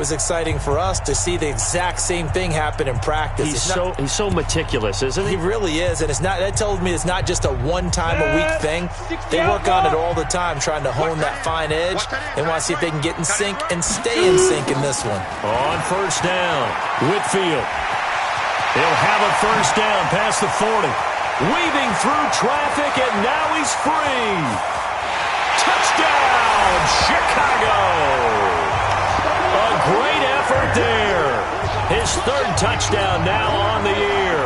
was exciting for us to see the exact same thing happen in practice. He's so meticulous, isn't he? He really is, and that tells me it's not just a one-time-a-week thing. They work on it all the time, trying to hone that fine edge. They want to see if they can get in sync and stay in sync in this one. On first down, Whitfield. He'll have a first down past the 40. Weaving through traffic, and now he's free. Touchdown, Chicago! A great effort there. His third touchdown now on the year,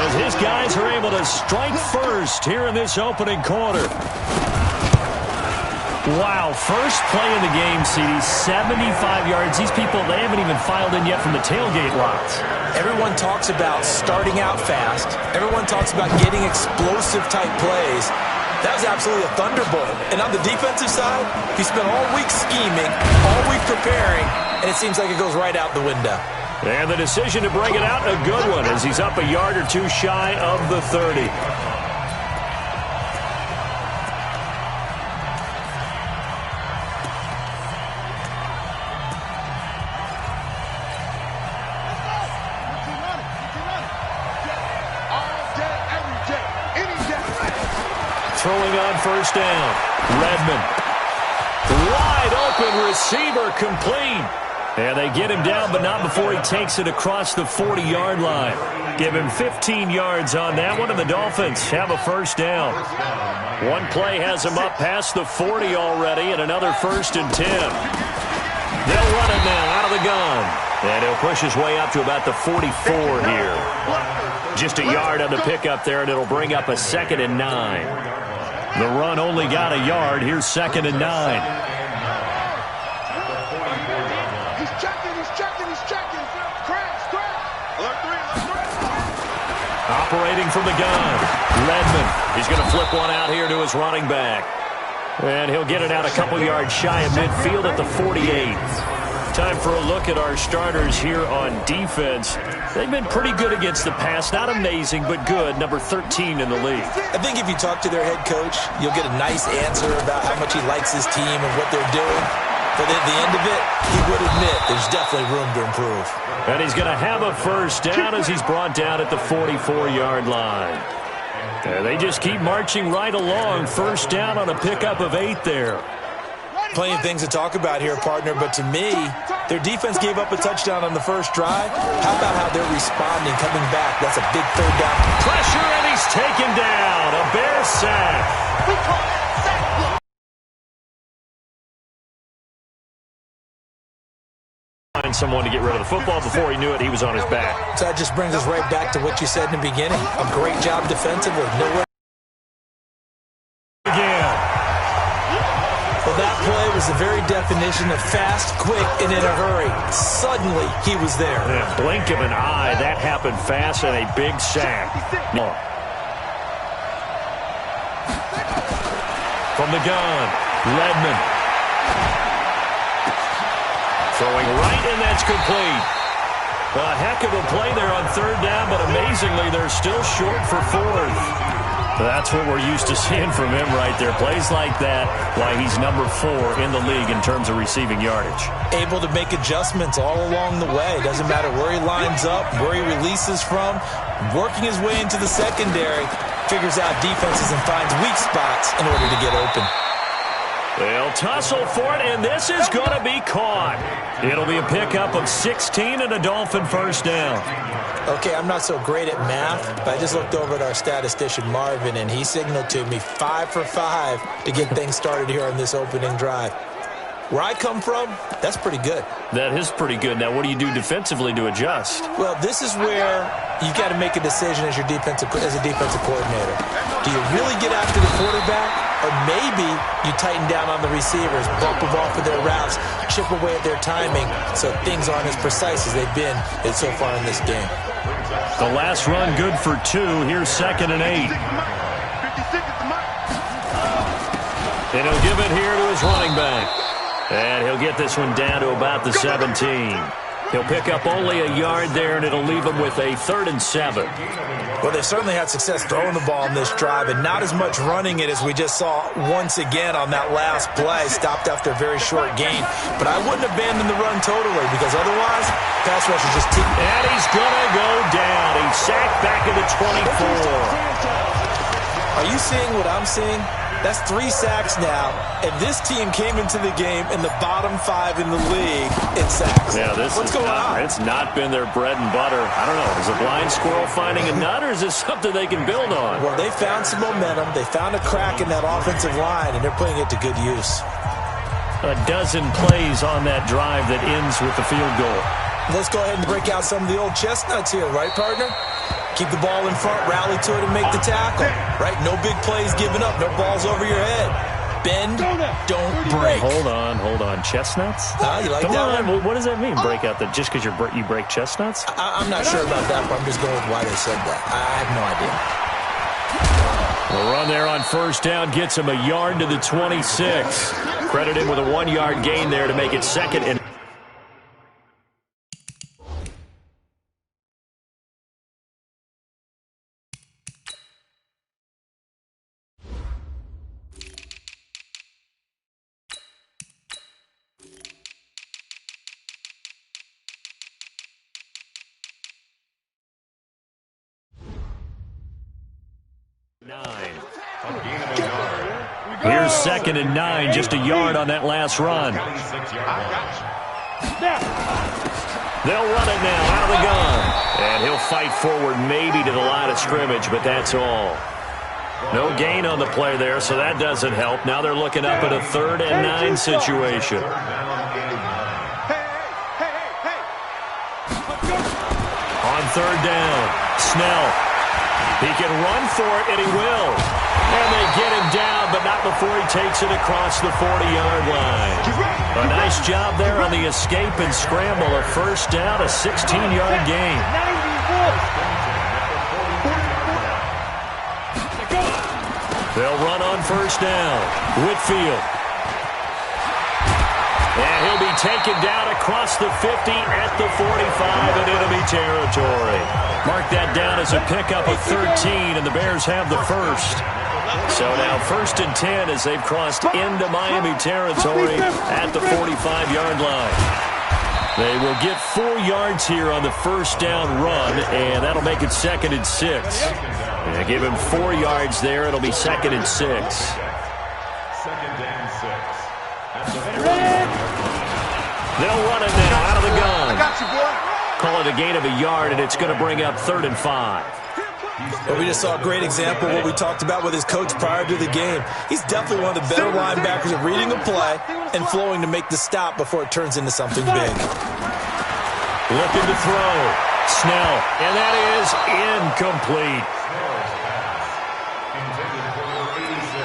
as his guys are able to strike first here in this opening quarter. Wow, first play of the game, CD, 75 yards. These people, they haven't even filed in yet from the tailgate lots. Everyone talks about starting out fast. Everyone talks about getting explosive-type plays. That was absolutely a thunderbolt. And on the defensive side, he spent all week scheming, all week preparing, and it seems like it goes right out the window. And the decision to bring it out, a good one, as he's up a yard or two shy of the 30. Throwing on first down. Redmond. Wide open receiver, complete. And they get him down, but not before he takes it across the 40-yard line. Give him 15 yards on that one, and the Dolphins have a first down. One play has him up past the 40 already, and another 1st and 10. They'll run it now out of the gun. And he'll push his way up to about the 44 here. Just a yard on the pickup there, and it'll bring up a 2nd and 9. The run only got a yard. Here's 2nd and 9. He's checking. Crash. Alert 3. Operating from the gun. Redmond. He's going to flip one out here to his running back. And he'll get it out a couple yards shy of midfield at the 48. Time for a look at our starters here on defense. They've been pretty good against the pass. Not amazing, but good. Number 13 in the league. I think if you talk to their head coach, you'll get a nice answer about how much he likes his team and what they're doing. But at the end of it, he would admit there's definitely room to improve. And he's going to have a first down as he's brought down at the 44-yard line. And they just keep marching right along. First down on a pickup of 8 there. Plenty of things to talk about here, partner, but to me, their defense gave up a touchdown on the first drive. How about how they're responding, coming back? That's a big third down. Pressure, and he's taken down. A Bear sack. We call that sack. Find someone to get rid of the football. Before he knew it, he was on his back. So that just brings us right back to what you said in the beginning. A great job defensively. Nowhere. That play was the very definition of fast, quick, and in a hurry. Suddenly, he was there. In a blink of an eye, that happened fast, and a big sack. From the gun, Redmond. Throwing right, and that's complete. A heck of a play there on third down, but amazingly, they're still short for 4th. That's what we're used to seeing from him right there. Plays like that, why he's number 4 in the league in terms of receiving yardage. Able to make adjustments all along the way. Doesn't matter where he lines up, where he releases from. Working his way into the secondary, figures out defenses and finds weak spots in order to get open. They'll tussle for it, and this is going to be caught. It'll be a pickup of 16 and a Dolphin first down. Okay, I'm not so great at math, but I just looked over at our statistician, Marvin, and he signaled to me 5 for 5 to get things started here on this opening drive. Where I come from, that's pretty good. That is pretty good. Now, what do you do defensively to adjust? Well, this is where you've got to make a decision as a defensive coordinator. Do you really get after the quarterback, or maybe you tighten down on the receivers, bump them off of their routes, chip away at their timing so things aren't as precise as they've been so far in this game? The last run good for 2. Here's 2nd and 8. And he'll give it here to his running back. And he'll get this one down to about the 17. He'll pick up only a yard there, and it'll leave him with a 3rd and 7. Well, they've certainly had success throwing the ball in this drive, and not as much running it as we just saw once again on that last play. Stopped after a very short gain. But I wouldn't abandon the run totally, because otherwise, pass rush is just too... And he's going to go down. He's sacked back at the 24. Are you seeing what I'm seeing? That's 3 sacks now, and this team came into the game in the bottom 5 in the league in sacks. Yeah, What's going on? It's not been their bread and butter. I don't know. Is a blind squirrel finding a nut, or is this something they can build on? Well, they found some momentum. They found a crack in that offensive line, and they're putting it to good use. A dozen plays on that drive that ends with the field goal. Let's go ahead and break out some of the old chestnuts here, right, partner? Keep the ball in front, rally to it, and make the tackle, right? No big plays given up, no balls over your head. Bend, don't break. Hold on. Chestnuts? You like Come that on. one? What does that mean, break out? Just because you break chestnuts? I'm not sure about that, but I'm just going with why they said that. I have no idea. The run there on 1st down gets him a yard to the 26. Credit him with a 1-yard gain there to make it 2nd and... Here's 2nd and 9, just a yard on that last run. They'll run it now out of the gun. And he'll fight forward maybe to the line of scrimmage, but that's all. No gain on the play there, so that doesn't help. Now they're looking up at a 3rd and 9 situation. On 3rd down, Snell. He can run for it, and he will. And they get him down, but not before he takes it across the 40-yard line. A nice job there on the escape and scramble. A 1st down, a 16-yard gain. They'll run on 1st down. Whitfield. And he'll be taken down across the 50 at the 45 and enemy territory. Mark that down as a pickup of 13, and the Bears have the 1st. So now 1st and 10 as they've crossed into Miami territory at the 45-yard line. They will get 4 yards here on the 1st down run, and that'll make it 2nd and 6. And give him 4 yards there. It'll be 2nd and 6. 2nd and 6. They'll run it now out of the gun. I got you, boy. Call it a gain of a yard, and it's going to bring up 3rd and 5. Well, we just saw a great example of what we talked about with his coach prior to the game. He's definitely one of the better linebackers at reading a play and flowing to make the stop before it turns into something big. Looking to throw. Snell. And that is incomplete.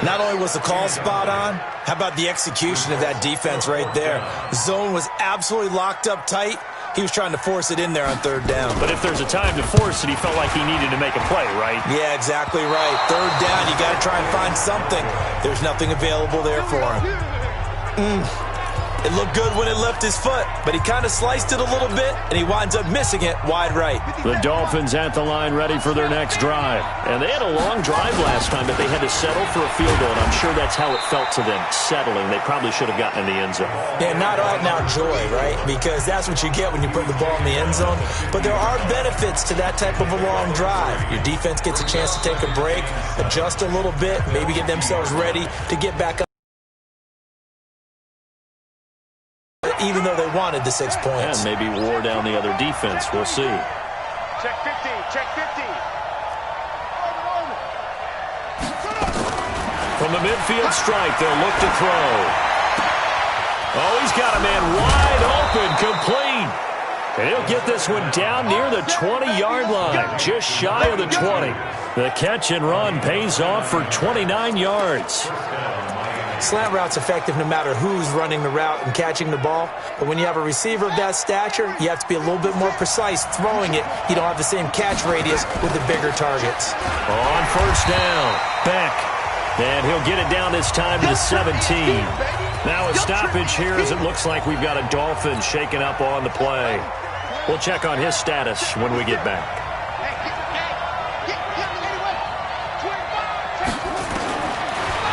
Not only was the call spot on, how about the execution of that defense right there? Zone was absolutely locked up tight. He was trying to force it in there on 3rd down. But if there's a time to force it, he felt like he needed to make a play, right? Yeah, exactly right. 3rd down, you got to try and find something. There's nothing available there for him. It looked good when it left his foot, but he kind of sliced it a little bit, and he winds up missing it wide right. The Dolphins at the line ready for their next drive. And they had a long drive last time, but they had to settle for a field goal, and I'm sure that's how it felt to them, settling. They probably should have gotten in the end zone. Yeah, not out-and-out joy, right? Because that's what you get when you put the ball in the end zone. But there are benefits to that type of a long drive. Your defense gets a chance to take a break, adjust a little bit, maybe get themselves ready to get back up. Even though they wanted the 6 points. And maybe wore down the other defense. We'll see. Check 50, check 50. From the midfield strike, they'll look to throw. Oh, he's got a man wide open, complete. And he'll get this one down near the 20-yard line, just shy of the 20. The catch and run pays off for 29 yards. Slant route's effective no matter who's running the route and catching the ball. But when you have a receiver of that stature, you have to be a little bit more precise throwing it. You don't have the same catch radius with the bigger targets. On 1st down, Beck. And he'll get it down this time to the 17. Now a stoppage here as it looks like we've got a Dolphin shaking up on the play. We'll check on his status when we get back.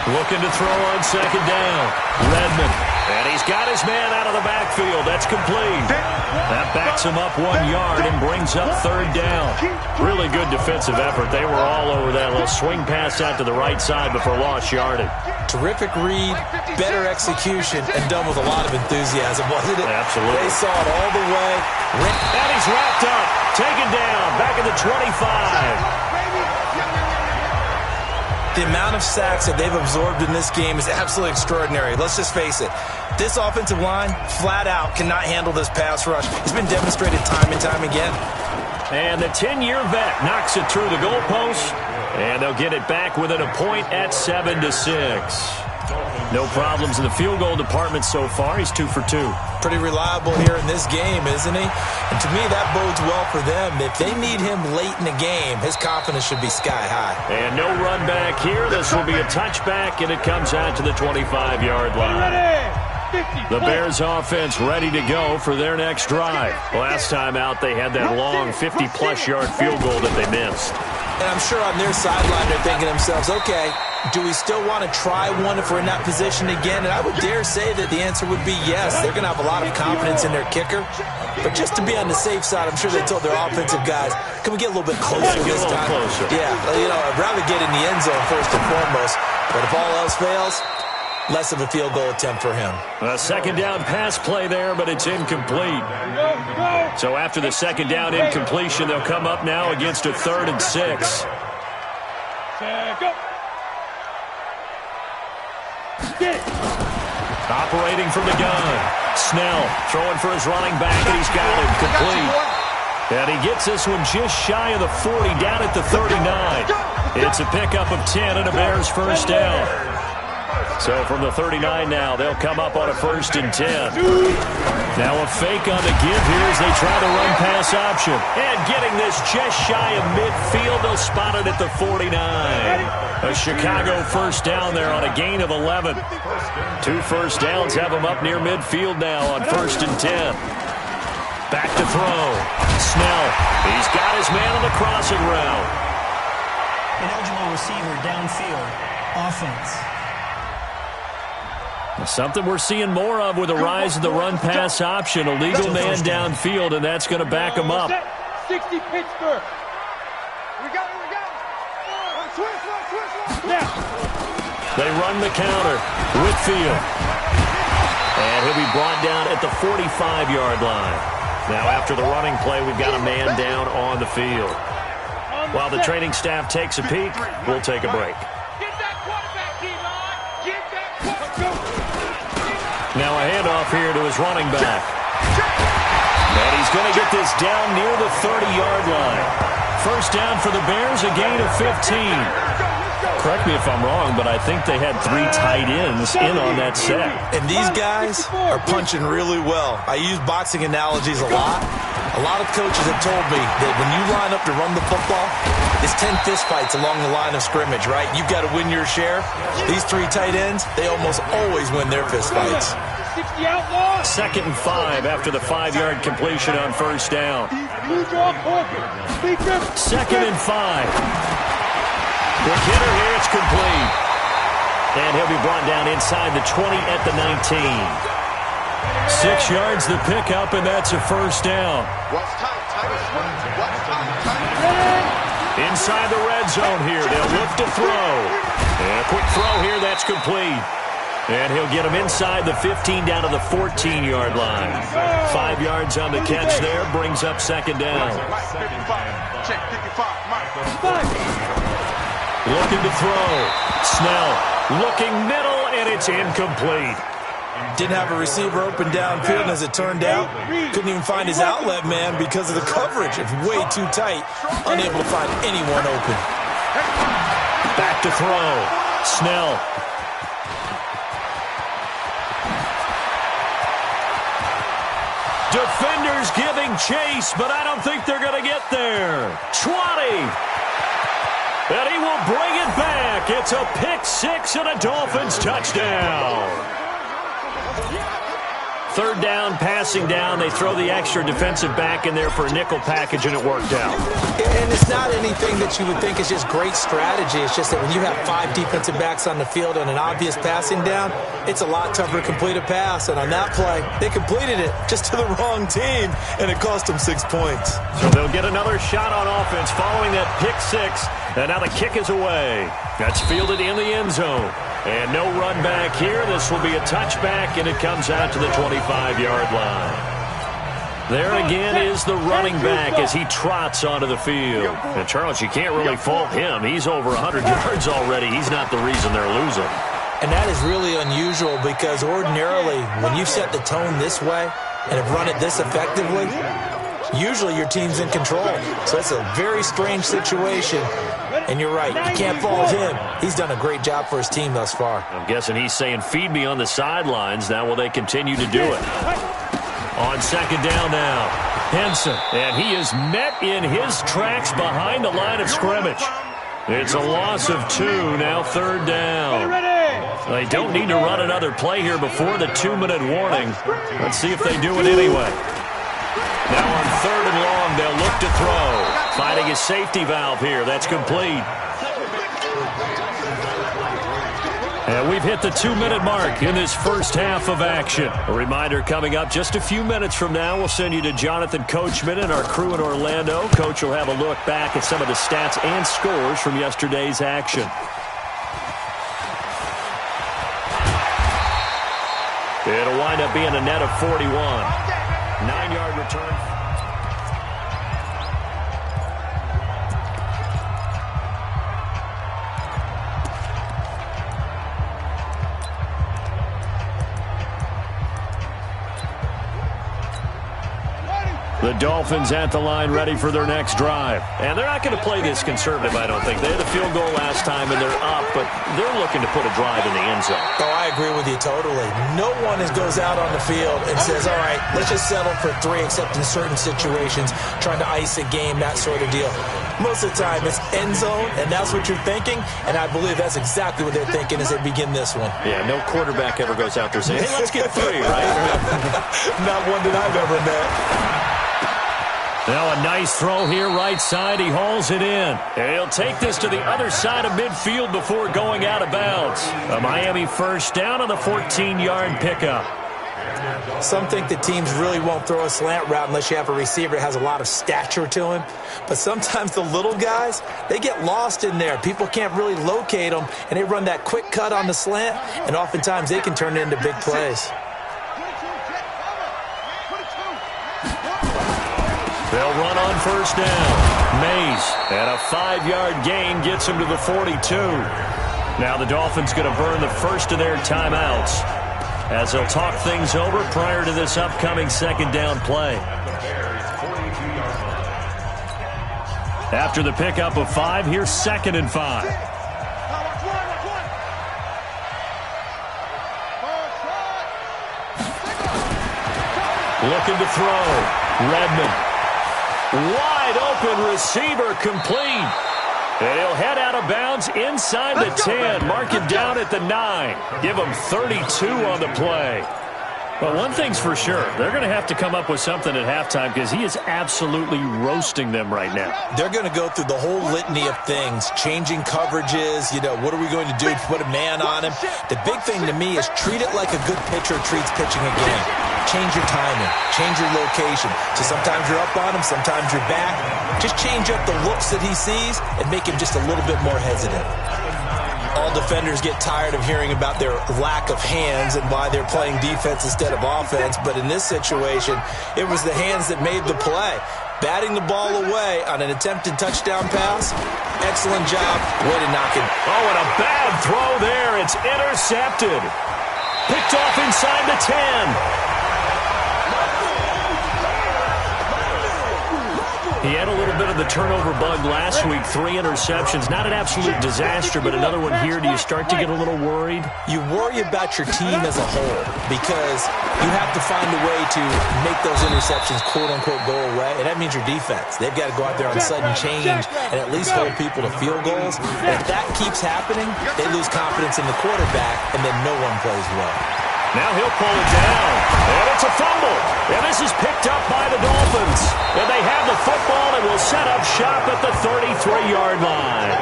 Looking to throw on second down. Redmond. And he's got his man out of the backfield. That's complete. That backs him up 1 yard and brings up third down. Really good defensive effort. They were all over that little swing pass out to the right side before lost yardage. Terrific read, better execution, and done with a lot of enthusiasm, wasn't it? Absolutely. They saw it all the way. And he's wrapped up. Taken down. Back at the 25. The amount of sacks that they've absorbed in this game is absolutely extraordinary. Let's just face it. This offensive line, flat out, cannot handle this pass rush. It's been demonstrated time and time again. And the 10-year vet knocks it through the goalpost. And they'll get it back within a point at 7-6. No problems in the field goal department so far. He's 2 for 2. Pretty reliable here in this game, isn't he? And to me, that bodes well for them. If they need him late in the game, his confidence should be sky high. And no run back here. This will be a touchback, and it comes out to the 25-yard line. The Bears offense ready to go for their next drive. Last time out, they had that long 50-plus yard field goal that they missed. And I'm sure on their sideline they're thinking to themselves, okay, do we still want to try one if we're in that position again? And I would dare say that the answer would be yes. They're going to have a lot of confidence in their kicker. But just to be on the safe side, I'm sure they told their offensive guys, can we get a little bit closer this time? Yeah, I'd rather get in the end zone first and foremost. But if all else fails, less of a field goal attempt for him. A second down pass play there, but it's incomplete. So after the second down incompletion, they'll come up now against a 3rd and 6. Operating from the gun. Snell throwing for his running back, and he's got him complete. And he gets this one just shy of the 40, down at the 39. It's a pickup of 10 and a Bears first down. So from the 39 now, they'll come up on a 1st and 10. Now a fake on the give here as they try the run pass option. And getting this just shy of midfield, they'll spot it at the 49. A Chicago first down there on a gain of 11. 2 first downs have them up near midfield now on 1st and 10. Back to throw. Snell. He's got his man on the crossing route. Ineligible receiver downfield. Offense. Something we're seeing more of with the rise of the run-pass option. A legal man downfield, and that's going to back him up. 60 Pittsburgh. We got it. Switch. They run the counter. Whitfield. And he'll be brought down at the 45-yard line. Now after the running play, we've got a man down on the field. While the training staff takes a peek, we'll take a break. Now a handoff here to his running back. And he's going to get this down near the 30-yard line. First down for the Bears, a gain of 15. Correct me if I'm wrong, but I think they had 3 tight ends in on that set. And these guys are punching really well. I use boxing analogies a lot. A lot of coaches have told me that when you line up to run the football, it's 10 fistfights along the line of scrimmage, right? You've got to win your share. These 3 tight ends, they almost always win their fistfights. 2nd and 5 after the 5-yard completion on first down. 2nd and 5. Quick hitter here, it's complete. And he'll be brought down inside the 20 at the 19. 6 yards the pickup, and that's a first down. Inside the red zone here, they'll look to throw. And a quick throw here, that's complete. And he'll get him inside the 15 down to the 14-yard line. 5 yards on the catch there, brings up second down. Looking to throw. Snell looking middle, and it's incomplete. Didn't have a receiver open downfield, and as it turned out, couldn't even find his outlet man because of the coverage. It's way too tight, unable to find anyone open. Back to throw. Snell. Defenders giving chase, but I don't think they're going to get there. 20. And he will bring it back. It's a pick 6 and a Dolphins touchdown. Third down, passing down. They throw the extra defensive back in there for a nickel package, and it worked out. And it's not anything that you would think is just great strategy. It's just that when you have 5 defensive backs on the field and an obvious passing down, it's a lot tougher to complete a pass. And on that play, they completed it just to the wrong team, and it cost them 6 points. So they'll get another shot on offense following that pick 6. And now the kick is away. That's fielded in the end zone. And no run back here. This will be a touchback, and it comes out to the 25-yard line. There again is the running back as he trots onto the field. And, Charles, you can't really fault him. He's over 100 yards already. He's not the reason they're losing. And that is really unusual because ordinarily when you set the tone this way and have run it this effectively, usually your team's in control. So it's a very strange situation. And you're right, you can't fault him. He's done a great job for his team thus far. I'm guessing he's saying, feed me on the sidelines. Now will they continue to do it? On second down now, Henson. And he is met in his tracks behind the line of scrimmage. It's a loss of 2, now third down. They don't need to run another play here before the 2-minute warning. Let's see if they do it anyway. Now on third and long, they'll look to throw. Finding a safety valve here. That's complete. And we've hit the 2-minute mark in this first half of action. A reminder coming up just a few minutes from now, we'll send you to Jonathan Coachman and our crew in Orlando. Coach will have a look back at some of the stats and scores from yesterday's action. It'll wind up being a net of 41. 9-yard return. The Dolphins at the line ready for their next drive. And they're not going to play this conservative, I don't think. They had a field goal last time, and they're up, but they're looking to put a drive in the end zone. Oh, I agree with you totally. No one goes out on the field and says, all right, let's just settle for 3, except in certain situations, trying to ice a game, that sort of deal. Most of the time, it's end zone, and that's what you're thinking, and I believe that's exactly what they're thinking as they begin this one. Yeah, no quarterback ever goes out there saying, hey, let's get 3, right? Not one that I've ever met. Now a nice throw here, right side. He hauls it in. And he'll take this to the other side of midfield before going out of bounds. A Miami first down on the 14-yard pickup. Some think that teams really won't throw a slant route unless you have a receiver that has a lot of stature to him. But sometimes the little guys, they get lost in there. People can't really locate them, and they run that quick cut on the slant, and oftentimes they can turn it into big plays. They'll run on first down. Mays, and a 5-yard gain gets him to the 42. Now the Dolphins going to burn the first of their timeouts as they'll talk things over prior to this upcoming second down play. After the pickup of 5, here's 2nd and 5. Looking to throw. Redmond. Wide open receiver complete. And he'll head out of bounds inside the 10. Mark him down at the 9. Give him 32 on the play. Well, one thing's for sure. They're going to have to come up with something at halftime because he is absolutely roasting them right now. They're going to go through the whole litany of things, changing coverages, what are we going to do to put a man on him? The big thing to me is treat it like a good pitcher treats pitching a game. Change your timing, change your location. So sometimes you're up on him, sometimes you're back. Just change up the looks that he sees and make him just a little bit more hesitant. All defenders get tired of hearing about their lack of hands and why they're playing defense instead of offense. But in this situation, it was the hands that made the play. Batting the ball away on an attempted touchdown pass. Excellent job. Way to knock it. Oh, and a bad throw there. It's intercepted. Picked off inside the 10. He had a little bit of the turnover bug last week, 3 interceptions. Not an absolute disaster, but another one here. Do you start to get a little worried? You worry about your team as a whole because you have to find a way to make those interceptions, quote-unquote, go away, and that means your defense. They've got to go out there on sudden change and at least hold people to field goals. And if that keeps happening, they lose confidence in the quarterback, and then no one plays well. Now he'll pull it down. And it's a fumble. And this is picked up by the Dolphins. And they have the football and will set up shop at the 33-yard line.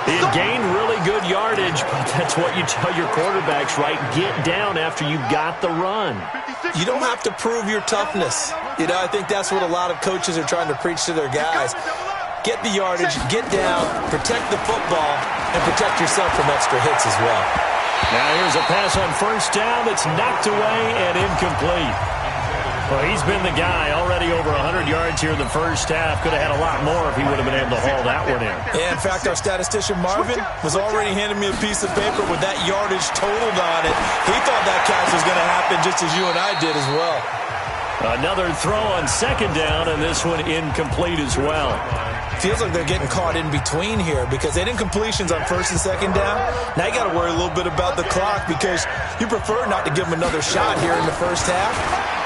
He had gained really good yardage, but that's what you tell your quarterbacks, right? Get down after you've got the run. You don't have to prove your toughness. You know, I think that's what a lot of coaches are trying to preach to their guys. Get the yardage, get down, protect the football, and protect yourself from extra hits as well. Now here's a pass on first down that's knocked away and incomplete. Well, he's been the guy, already over 100 yards here in the first half. Could have had a lot more if he would have been able to haul that one in. Yeah, in fact, our statistician Marvin was already handing me a piece of paper with that yardage totaled on it. He thought that catch was going to happen just as you and I did as well. Another throw on second down, and this one incomplete as well. Feels like they're getting caught in between here because they did incompletions on first and second down. Now you got to worry a little bit about the clock because you prefer not to give them another shot here in the first half.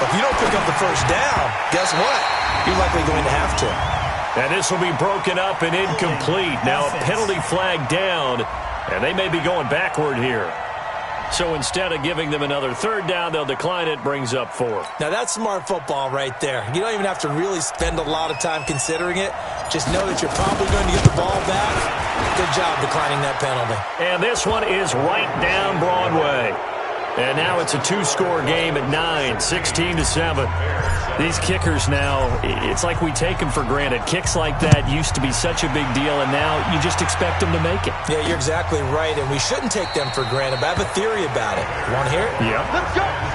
But if you don't pick up the first down, guess what? You're likely going to have to. And this will be broken up and incomplete. Now a penalty flag down, and they may be going backward here. So instead of giving them another third down, they'll decline it, brings up 4. Now that's smart football right there. You don't even have to really spend a lot of time considering it. Just know that you're probably going to get the ball back. Good job declining that penalty. And this one is right down Broadway. And now it's a 2-score game at 9, 16-7. These kickers now, it's like we take them for granted. Kicks like that used to be such a big deal, and now you just expect them to make it. Yeah, you're exactly right, and we shouldn't take them for granted, but I have a theory about it. You want to hear it? Yeah.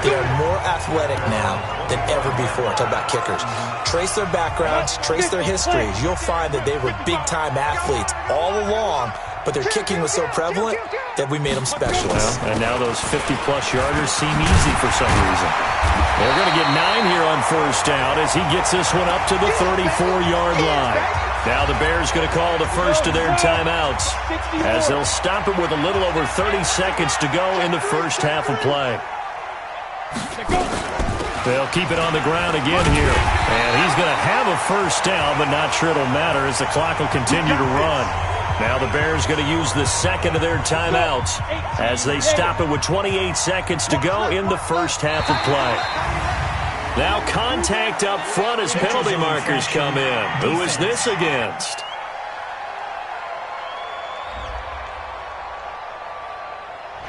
They are more athletic now than ever before. Talk about kickers. Trace their backgrounds, trace their histories. You'll find that they were big-time athletes all along, but their kicking was so prevalent that we made them specialists. Well, and now those 50-plus yarders seem easy for some reason. They're going to get 9 here on first down as he gets this one up to the 34-yard line. Now the Bears going to call the first of their timeouts as they'll stop it with a little over 30 seconds to go in the first half of play. They'll keep it on the ground again here. And he's going to have a first down, but not sure it'll matter as the clock will continue to run. Now the Bears going to use the second of their timeouts as they stop it with 28 seconds to go in the first half of play. Now contact up front as penalty markers come in. Who is this against?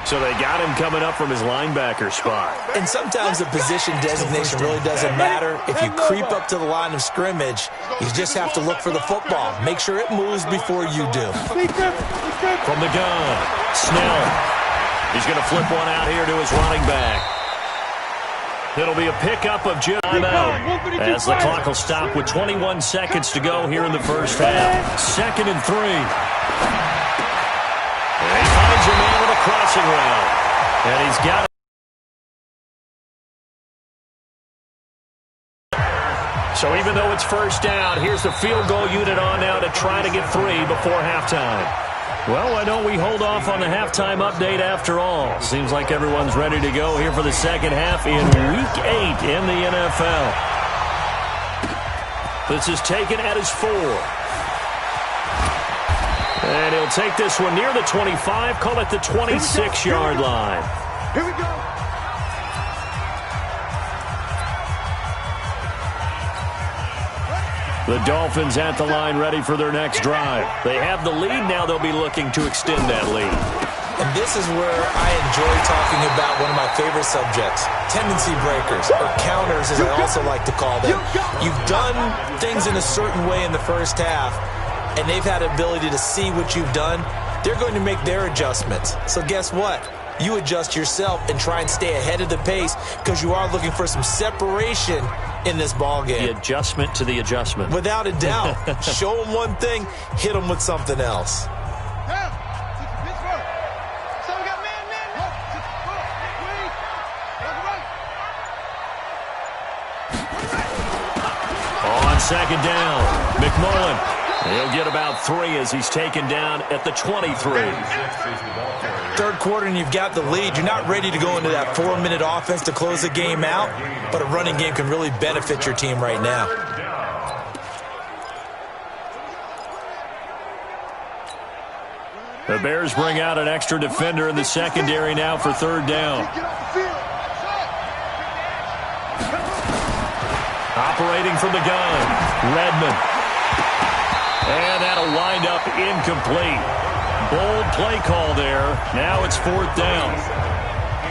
So they got him coming up from his linebacker spot. And sometimes the position designation really doesn't matter. If you creep up to the line of scrimmage, you just have to look for the football. Make sure it moves before you do. From the gun, Snell. He's going to flip one out here to his running back. It'll be a pickup of just timeout as the clock will stop with 21 seconds to go here in the first half. 2nd and 3. And he finds a man with a crossing route. And he's got it. So even though it's first down, here's the field goal unit on now to try to get 3 before halftime. Well, why don't we hold off on the halftime update after all? Seems like everyone's ready to go here for the second half in Week 8 in the NFL. This is taken at his 4. And he'll take this one near the 25, call it the 26-yard line. Here we go. The Dolphins at the line ready for their next drive. They have the lead. Now they'll be looking to extend that lead. And this is where I enjoy talking about one of my favorite subjects, tendency breakers, or counters as I also like to call them. You've done things in a certain way in the first half, and they've had the ability to see what you've done. They're going to make their adjustments. So guess what? You adjust yourself and try and stay ahead of the pace because you are looking for some separation in this ball game. The adjustment to the adjustment. Without a doubt. Show them one thing, hit them with something else. On second down, McMullen. He'll get about 3 as he's taken down at the 23. Third quarter and you've got the lead. You're not ready to go into that 4-minute offense to close the game out, but a running game can really benefit your team right now. The Bears bring out an extra defender in the secondary now for third down. Operating from the gun, Redmond. And that'll wind up incomplete. Bold play call there. Now it's fourth down.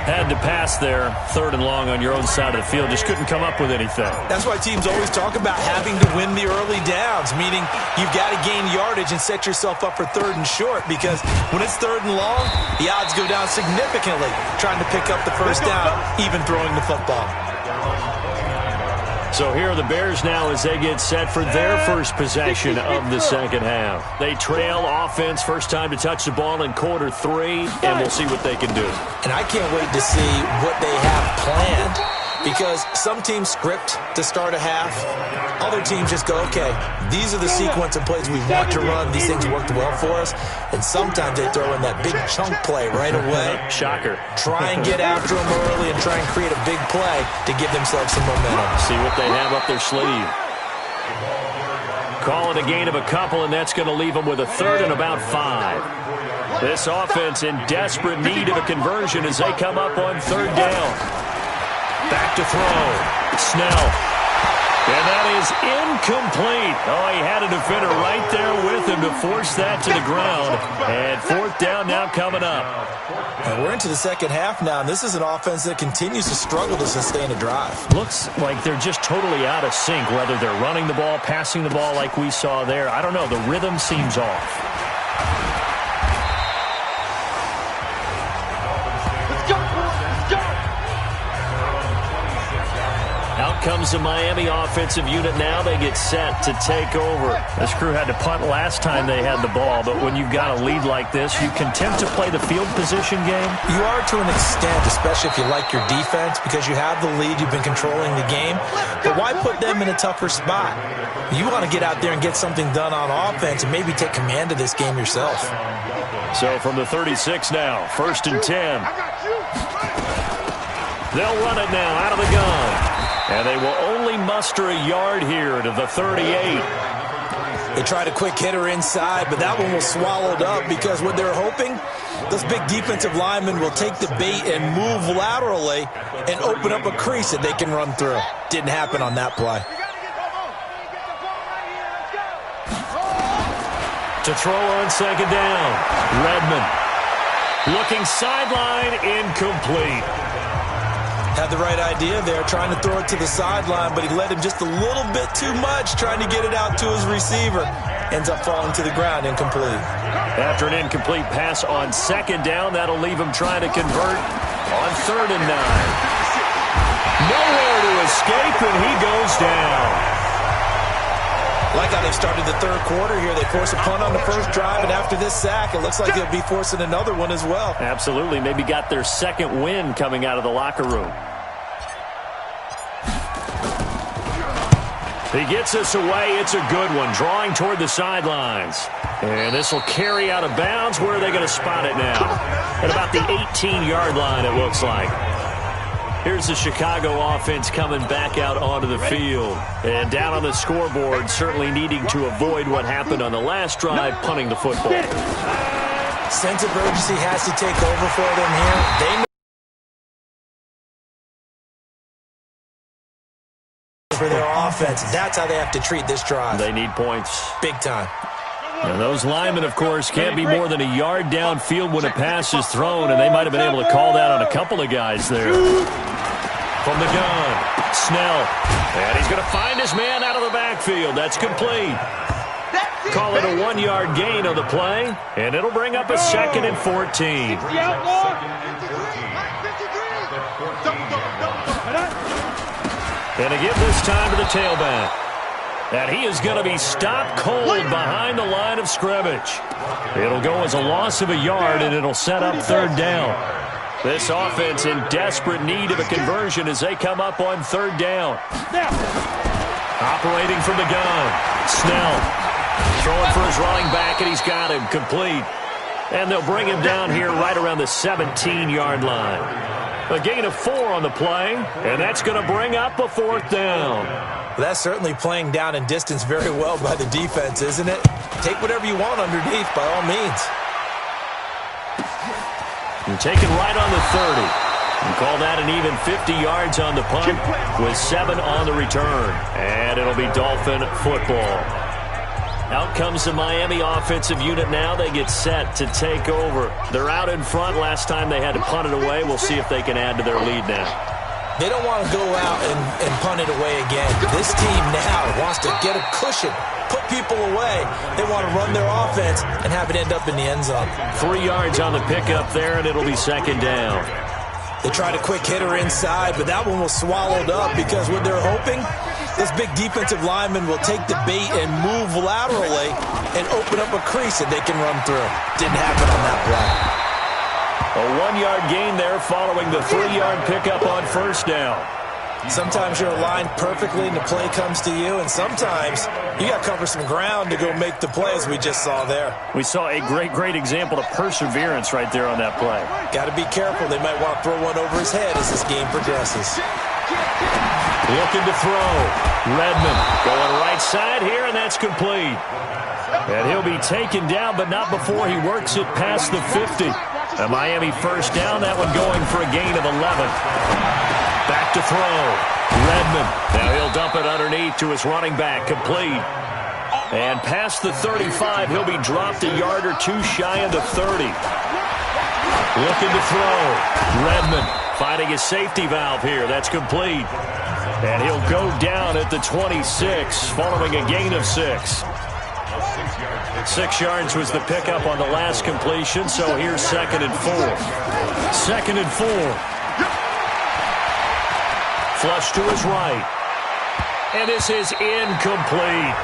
Had to pass there, third and long on your own side of the field. Just couldn't come up with anything. That's why teams always talk about having to win the early downs, meaning you've got to gain yardage and set yourself up for third and short, because when it's third and long, the odds go down significantly trying to pick up the first down, even throwing the football. So here are the Bears now as they get set for their first possession of the second half. They trail offense, first time to touch the ball in quarter 3, and we'll see what they can do. And I can't wait to see what they have planned, because some teams script to start a half. Other teams just go, okay, these are the sequence of plays we want to run. These things worked well for us. And sometimes they throw in that big chunk play right away. Shocker. Try and get after them early and try and create a big play to give themselves some momentum. See what they have up their sleeve. Call it a gain of a couple, and that's going to leave them with a third and about 5. This offense in desperate need of a conversion as they come up on third down. Back to throw. Snell. And that is incomplete. Oh, he had a defender right there with him to force that to the ground. And fourth down now coming up. And we're into the second half now, and this is an offense that continues to struggle to sustain a drive. Looks like they're just totally out of sync, whether they're running the ball, passing the ball like we saw there. I don't know. The rhythm seems off. Comes the Miami offensive unit now. They get set to take over. This crew had to punt last time they had the ball, but when you've got a lead like this, you content to play the field position game? You are to an extent, especially if you like your defense, because you have the lead, you've been controlling the game. But why put them in a tougher spot? You want to get out there and get something done on offense and maybe take command of this game yourself. So from the 36 now, first and 10. They'll run it now out of the gun. And they will only muster a yard here to the 38. They tried a quick hitter inside, but that one was swallowed up because what they're hoping, those big defensive linemen will take the bait and move laterally and open up a crease that they can run through. Didn't happen on that play. To throw on second down, Redmond. Looking sideline, incomplete. Had the right idea there, trying to throw it to the sideline, but he led him just a little bit too much, trying to get it out to his receiver. Ends up falling to the ground, incomplete. After an incomplete pass on second down, that'll leave him trying to convert on third and 9. Nowhere to escape, and he goes down. Like how they've started the third quarter here. They force a punt on the first drive, and after this sack, it looks like they'll be forcing another one as well. Absolutely. Maybe got their second win coming out of the locker room. He gets us away. It's a good one. Drawing toward the sidelines. And this will carry out of bounds. Where are they going to spot it now? At about the 18-yard line, it looks like. Here's the Chicago offense coming back out onto the field. And down on the scoreboard, certainly needing to avoid what happened on the last drive, punting the football. Sense of urgency has to take over for them here. They know for their offense. That's how they have to treat this drive. They need points. Big time. And those linemen, of course, can't be more than a yard downfield when a pass is thrown, and they might have been able to call that on a couple of guys there. From the gun, Snell. And he's going to find his man out of the backfield. That's complete. Call it a 1-yard gain on the play, and it'll bring up a second and 14. And a give this time to the tailback. And he is going to be stopped cold behind the line of scrimmage. It'll go as a loss of a yard, and it'll set up third down. This offense in desperate need of a conversion as they come up on third down. Operating from the gun, Snell. Throwing for his running back, and he's got him complete. And they'll bring him down here right around the 17-yard line. A gain of 4 on the play, and that's going to bring up a fourth down. Well, that's certainly playing down in distance very well by the defense, isn't it? Take whatever you want underneath, by all means. And taken right on the 30. And call that an even 50 yards on the punt with 7 on the return. And it'll be Dolphin football. Out comes the Miami offensive unit now. They get set to take over. They're out in front. Last time they had to punt it away. We'll see if they can add to their lead now. They don't want to go out and punt it away again. This team now wants to get a cushion, put people away. They want to run their offense and have it end up in the end zone. 3 yards on the pickup there, and it'll be second down. They tried a quick hitter inside, but that one was swallowed up because what they're hoping, this big defensive lineman will take the bait and move laterally and open up a crease that they can run through. Didn't happen on that play. A 1-yard gain there following the 3-yard pickup on first down. Sometimes you're aligned perfectly and the play comes to you, and sometimes you got to cover some ground to go make the play, as we just saw there. We saw a great example of perseverance right there on that play. Got to be careful. They might want to throw one over his head as this game progresses. Looking to throw. Redmond going right side here, and that's complete. And he'll be taken down, but not before he works it past the 50. A Miami first down, that one going for a gain of 11. Back to throw. Redmond. Now he'll dump it underneath to his running back. Complete. And past the 35, he'll be dropped a yard or two shy of the 30. Looking to throw. Redmond finding his safety valve here. That's complete. And he'll go down at the 26 following a gain of 6. 6 yards was the pickup on the last completion, so here's 2nd and 4. 2nd and 4. Flush to his right. And this is incomplete.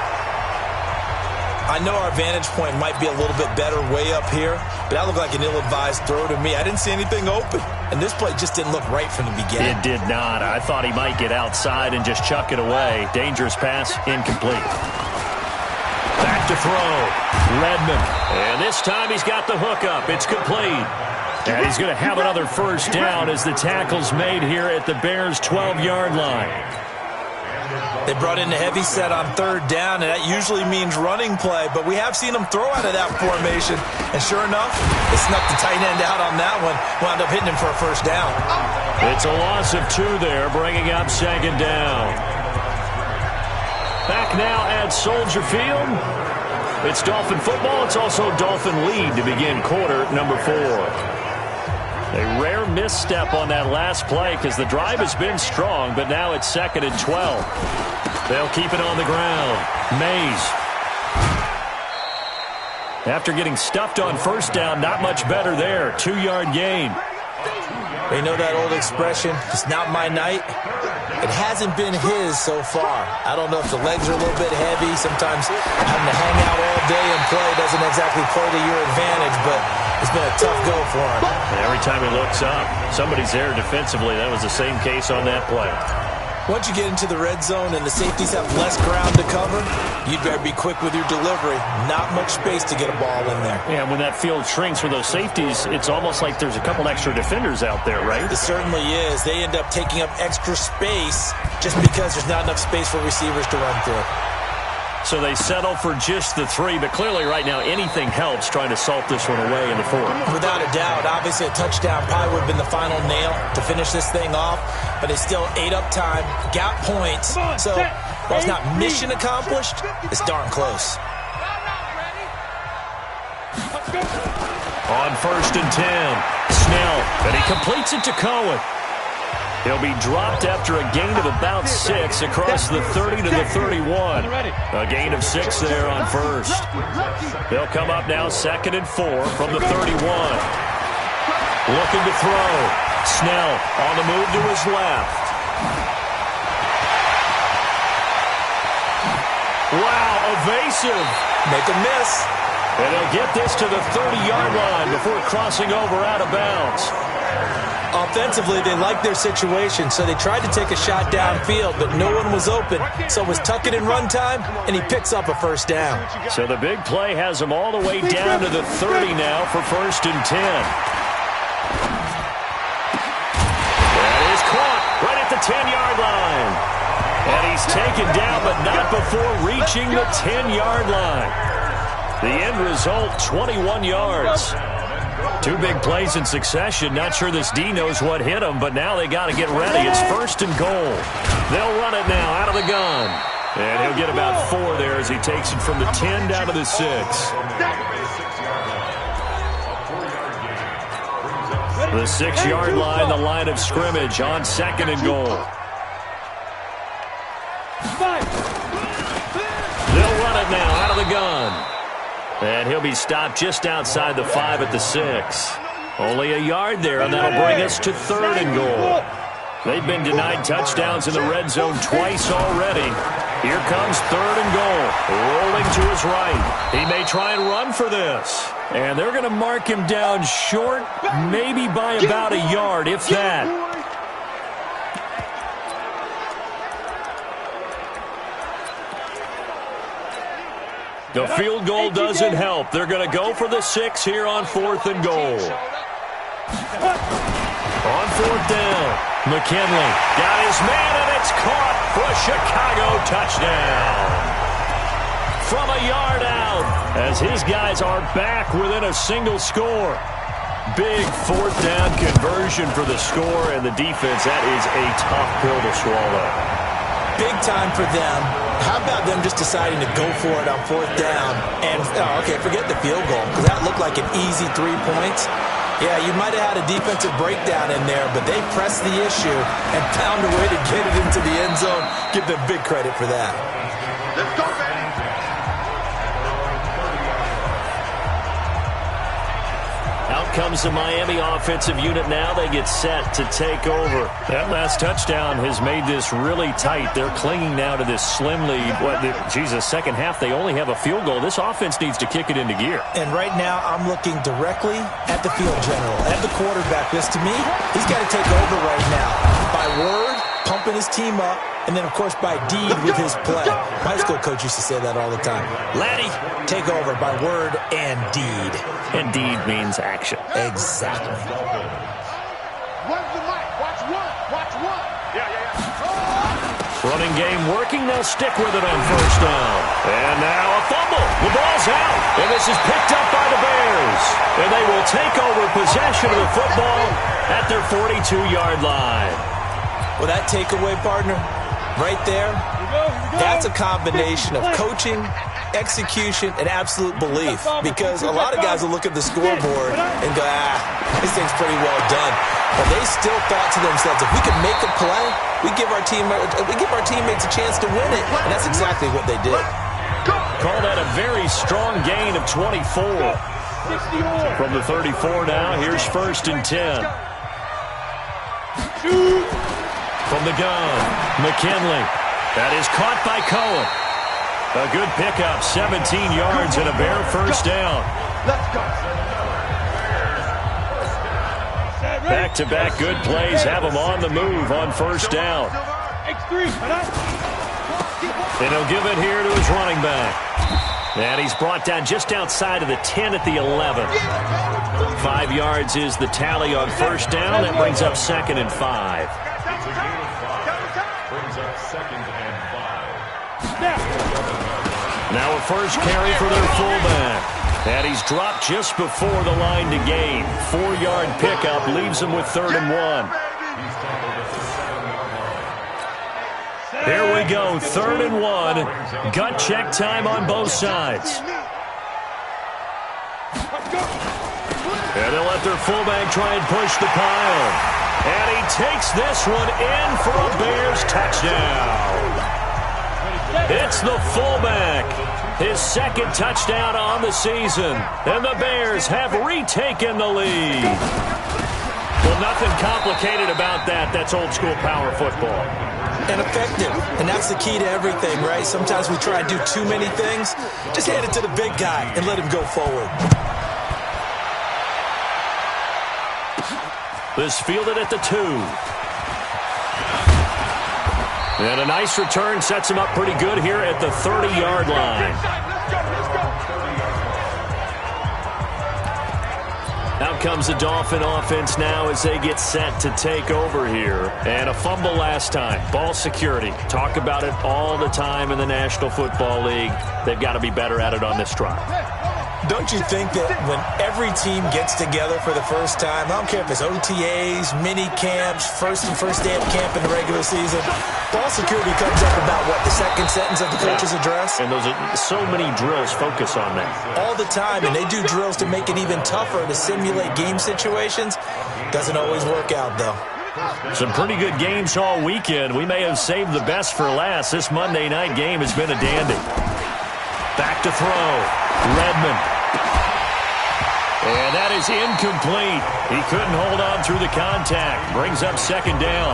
I know our vantage point might be a little bit better way up here, but that looked like an ill-advised throw to me. I didn't see anything open, and this play just didn't look right from the beginning. It did not. I thought he might get outside and just chuck it away. Dangerous pass, incomplete. Back to throw. Redmond. And this time he's got the hookup. It's complete. And he's going to have another first down as the tackle's made here at the Bears' 12-yard line. They brought in the heavy set on 3rd down, and that usually means running play, but we have seen them throw out of that formation. And sure enough, they snuck the tight end out on that one, wound up hitting him for a first down. It's a loss of 2 there, bringing up 2nd down. Back now at Soldier Field. It's Dolphin football. It's also Dolphin lead to begin quarter number 4. A rare misstep on that last play because the drive has been strong, but now it's 2nd and 12. They'll keep it on the ground. Mays. After getting stuffed on first down, not much better there. 2-yard gain. They know that old expression, it's not my night. It hasn't been his so far. I don't know if the legs are a little bit heavy. Sometimes having to hang out all day and play doesn't exactly play to your advantage, but it's been a tough go for him. Every time he looks up, somebody's there defensively. That was the same case on that play. Once you get into the red zone and the safeties have less ground to cover, you'd better be quick with your delivery. Not much space to get a ball in there. Yeah, when that field shrinks for those safeties, it's almost like there's a couple extra defenders out there, right? It certainly is. They end up taking up extra space just because there's not enough space for receivers to run through. So they settle for just the 3, but clearly right now anything helps trying to salt this one away in the 4th. Without a doubt. Obviously a touchdown probably would have been the final nail to finish this thing off, but it's still ate up time, got points. So while it's not mission accomplished, it's darn close. On 1st and 10, Snell, and he completes it to Cohen. He'll be dropped after a gain of about 6 across the 30 to the 31. A gain of 6 there on first. They'll come up now 2nd and 4 from the 31. Looking to throw. Snell on the move to his left. Wow, evasive. Make a miss. And they'll get this to the 30-yard line before crossing over out of bounds. Offensively, they liked their situation, so they tried to take a shot downfield, but no one was open. So it was tuck it in run time, and he picks up a first down. So the big play has him all the way down to the 30 now for 1st and 10. That is caught right at the 10-yard line. And he's taken down, but not before reaching the 10-yard line. The end result, 21 yards. Two big plays in succession. Not sure this D knows what hit him, but now they got to get ready. It's 1st and goal. They'll run it now out of the gun. And he'll get about 4 there as he takes it from the 10 down to the 6. The 6-yard line, the line of scrimmage on 2nd and goal. They'll run it now out of the gun. And he'll be stopped just outside the 5 at the 6. Only a yard there, and that'll bring us to 3rd and goal. They've been denied touchdowns in the red zone twice already. Here comes 3rd and goal. Rolling to his right. He may try and run for this. And they're going to mark him down short, maybe by about a yard, if that. The field goal doesn't help. They're going to go for the 6 here on 4th and goal. On 4th down, McKinley got his man, and it's caught for a Chicago touchdown. From a yard out, as his guys are back within a single score. Big 4th down conversion for the score, and the defense, that is a tough pill to swallow. Big time for them. How about them just deciding to go for it on 4th down? And, okay, forget the field goal, because that looked like an easy 3 points. Yeah, you might have had a defensive breakdown in there, but they pressed the issue and found a way to get it into the end zone. Give them big credit for that. Let's go, baby. Out comes the Miami offensive unit now. They get set to take over. That last touchdown has made this really tight. They're clinging now to this slim lead. Second half, they only have a field goal. This offense needs to kick it into gear. And right now, I'm looking directly at the field general, at the quarterback. Because to me, he's got to take over right now. By word, pumping his team up, and then, of course, by deed with his play. My high school coach used to say that all the time. Laddie, take over by word and deed. And deed means action. Exactly. Where's the mic? Watch one. Watch one. Yeah. Running game working. They'll stick with it on 1st down. And now a fumble. The ball's out. And this is picked up by the Bears. And they will take over possession of the football at their 42-yard line. Well, that takeaway, partner, right there, that's a combination of coaching, execution, and absolute belief. Because a lot of guys will look at the scoreboard and go, this thing's pretty well done. But they still thought to themselves, if we can make a play, we give our teammates a chance to win it. And that's exactly what they did. Call that a very strong gain of 24. From the 34 now, here's 1st and 10. From the gun, McKinley. That is caught by Cohen. A good pickup, 17 yards and a Bear 1st down. Back-to-back good plays have him on the move on 1st down. And he'll give it here to his running back. And he's brought down just outside of the 10 at the 11. 5 yards is the tally on 1st down. That brings up 2nd and 5. Now a first carry for their fullback. And he's dropped just before the line to gain. 4-yard pickup leaves him with 3rd and 1. Here we go, 3rd and 1. Gut check time on both sides. And they'll let their fullback try and push the pile. And he takes this one in for a Bears touchdown. It's the fullback. His 2nd touchdown on the season. And the Bears have retaken the lead. Well, nothing complicated about that. That's old school power football. And effective. And that's the key to everything, right? Sometimes we try and do too many things. Just hand it to the big guy and let him go forward. This fielded at the 2. And a nice return sets him up pretty good here at the 30-yard line. Out comes the Dolphin offense now as they get set to take over here. And a fumble last time. Ball security. Talk about it all the time in the National Football League. They've got to be better at it on this drive. Don't you think that when every team gets together for the first time, I don't care if it's OTAs, mini camps, first day of camp in the regular season, ball security comes up about, what, the second sentence of the coach's address? And those are so many drills focus on that. All the time, and they do drills to make it even tougher to simulate game situations. Doesn't always work out, though. Some pretty good games all weekend. We may have saved the best for last. This Monday night game has been a dandy. Back to throw. Redmond. And that is incomplete. He couldn't hold on through the contact. Brings up second down.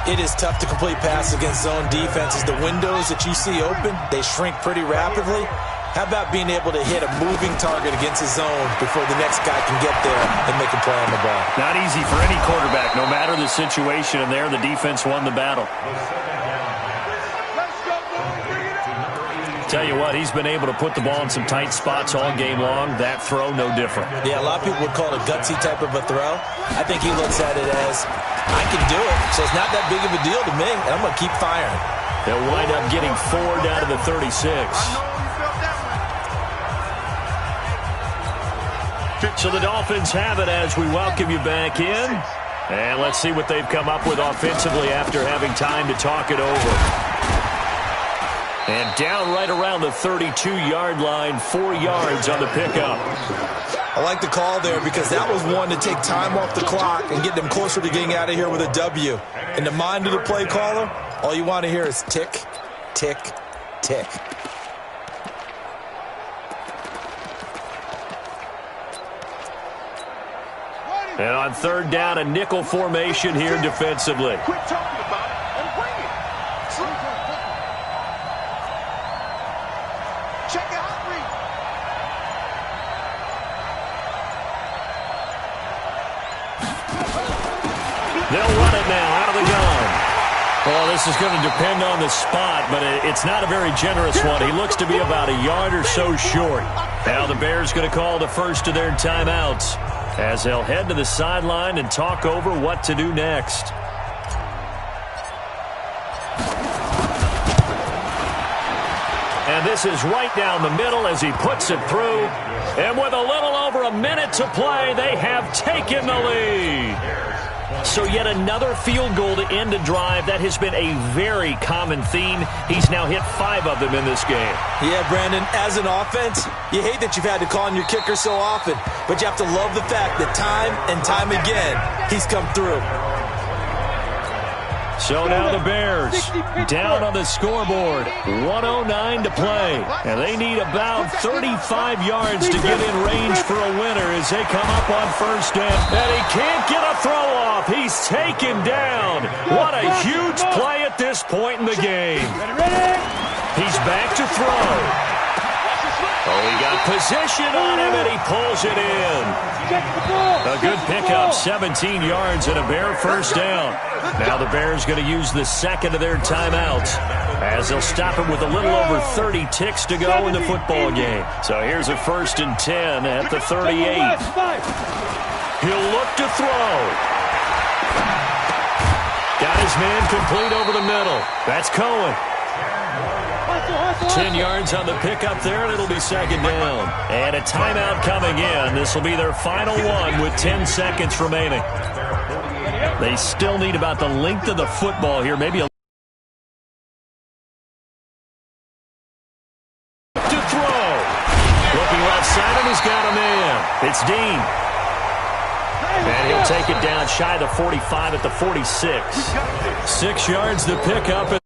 It is tough to complete passes against zone defenses. The windows that you see open, they shrink pretty rapidly. How about being able to hit a moving target against a zone before the next guy can get there and make a play on the ball? Not easy for any quarterback, no matter the situation. And there, the defense won the battle. Tell you what, he's been able to put the ball in some tight spots all game long. That throw, no different. Yeah, a lot of people would call it a gutsy type of a throw. I think he looks at it as, I can do it, so it's not that big of a deal to me, and I'm going to keep firing. They'll wind up getting 4 down to the 36. So the Dolphins have it as we welcome you back in. And let's see what they've come up with offensively after having time to talk it over. And down right around the 32-yard line, 4 yards on the pickup. I like the call there because that was one to take time off the clock and get them closer to getting out of here with a W. In the mind of the play caller, all you want to hear is tick, tick, tick. And on third down, a nickel formation here defensively. Quit talking about it and bring it. Check out read. They'll run it now out of the gun. Well, this is going to depend on the spot, but it's not a very generous one. He looks to be about a yard or so short. Now the Bears going to call the first of their timeouts as they'll head to the sideline and talk over what to do next. And this is right down the middle as he puts it through. And with a little over a minute to play, they have taken the lead. So yet another field goal to end a drive. That has been a very common theme. He's now hit 5 of them in this game. Yeah, Brandon, as an offense, you hate that you've had to call on your kicker so often, but you have to love the fact that time and time again, he's come through. So now the Bears down on the scoreboard. 1:09 to play. And they need about 35 yards to get in range for a winner as they come up on first down. And he can't get a throw off. He's taken down. What a huge play at this point in the game. He's back to throw. Oh, he got position on him, and he pulls it in. A good pickup, 17 yards and a Bear first down. Now the Bears going to use the second of their timeouts as they'll stop him with a little over 30 ticks to go in the football game. So here's a 1st and 10 at the 38. He'll look to throw. Got his man complete over the middle. That's Cohen. 10 yards on the pickup there, and it'll be second down. And a timeout coming in. This will be their final one with 10 seconds remaining. They still need about the length of the football here, maybe a to throw. Looking left side, and he's got a man. It's Dean. And he'll take it down shy of the 45 at the 46. 6 yards to pick up.